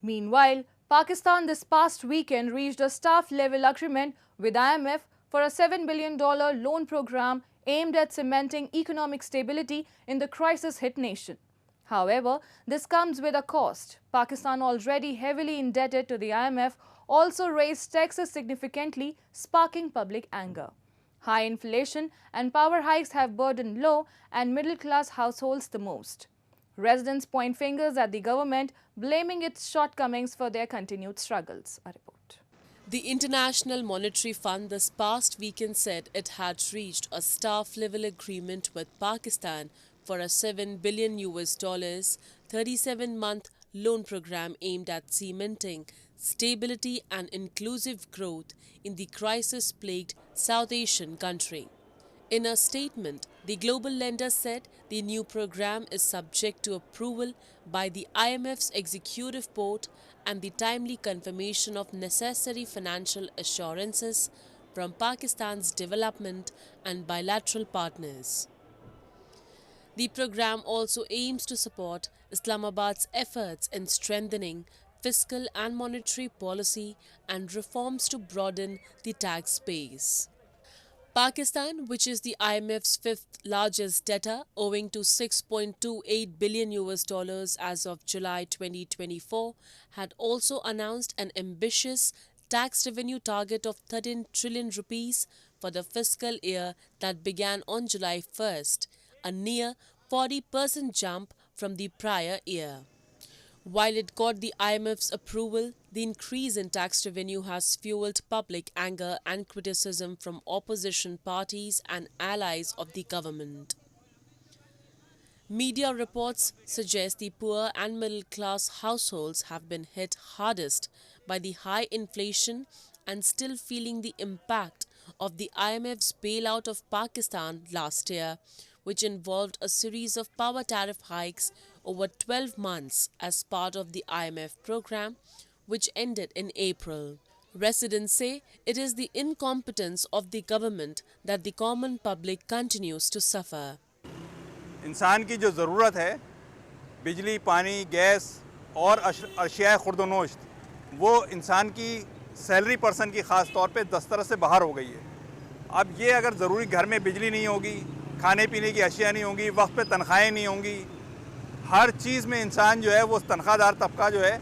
Meanwhile, Pakistan this past weekend reached a staff-level agreement with IMF for a $7 billion loan program aimed at cementing economic stability in the crisis-hit nation. However, this comes with a cost. Pakistan, already heavily indebted to the IMF, also raised taxes significantly, sparking public anger. High inflation and power hikes have burdened low and middle-class households the most. Residents point fingers at the government, blaming its shortcomings for their continued struggles. A report. The International Monetary Fund this past weekend said it had reached a staff-level agreement with Pakistan for a $7 billion 37-month loan program aimed at cementing stability and inclusive growth in the crisis-plagued South Asian country. In a statement, the global lender said the new program is subject to approval by the IMF's executive board and the timely confirmation of necessary financial assurances from Pakistan's development and bilateral partners. The program also aims to support Islamabad's efforts in strengthening fiscal and monetary policy and reforms to broaden the tax base. Pakistan, which is the IMF's fifth largest debtor, owing to $6.28 billion as of July 2024, had also announced an ambitious tax revenue target of 13 trillion rupees for the fiscal year that began on July 1st, a near 40% jump from the prior year. While it got the IMF's approval, the increase in tax revenue has fueled public anger and criticism from opposition parties and allies of the government. Media reports suggest the poor and middle-class households have been hit hardest by the high inflation and still feeling the impact of the IMF's bailout of Pakistan last year, which involved a series of power tariff hikes over 12 months as part of the IMF program, which ended in April. Residents say it is the incompetence of the government that the common public continues to suffer. इंसान की जो ज़रूरत है बिजली, पानी, gas और अशिया खुर्दनोश्त वो इंसान की सैलरी पर्सन की ख़ास तौर पे दस्तरस से बाहर हो गई है। अब ये अगर ज़रूरी घर में बिजली नहीं होगी, खाने पीने की अशिया नहीं होंगी, वक्त पे तनख्वाहें नहीं होंगी, हर चीज़ में इंसान जो है वो तनख्वाहदार तबका जो है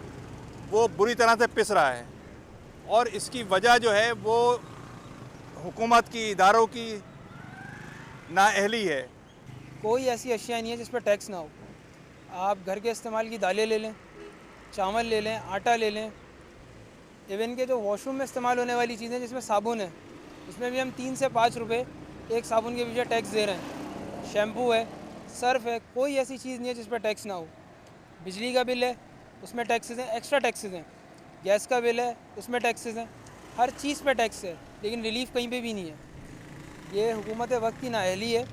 वो बुरी तरह से पिस रहा है और इसकी वजह जो है वो हुकूमत की, इदारों की नाअहली है। कोई ऐसी अशिया नहीं है जिस पर टैक्स ना हो। आप घर के इस्तेमाल की दालें ले लें, चावल ले लें, आटा ले लें, इवन के जो वॉशरूम में इस्तेमाल होने वाली चीज़ें जिसमें साबुन है, उसमें भी हम 3 से 5 रुपए एक साबुन के पीछे टैक्स दे रहे हैं। शैम्पू है, सर्फ है, कोई ऐसी चीज़ नहीं है जिस पर टैक्स ना हो। बिजली का बिल है, उसमें टैक्सेस हैं, एक्स्ट्रा टैक्सेस हैं। गैस का बिल है, उसमें टैक्सेस हैं। हर चीज़ पे टैक्स है, लेकिन रिलीफ कहीं पे भी नहीं है। ये हुकूमत वक्त की नाअहली है।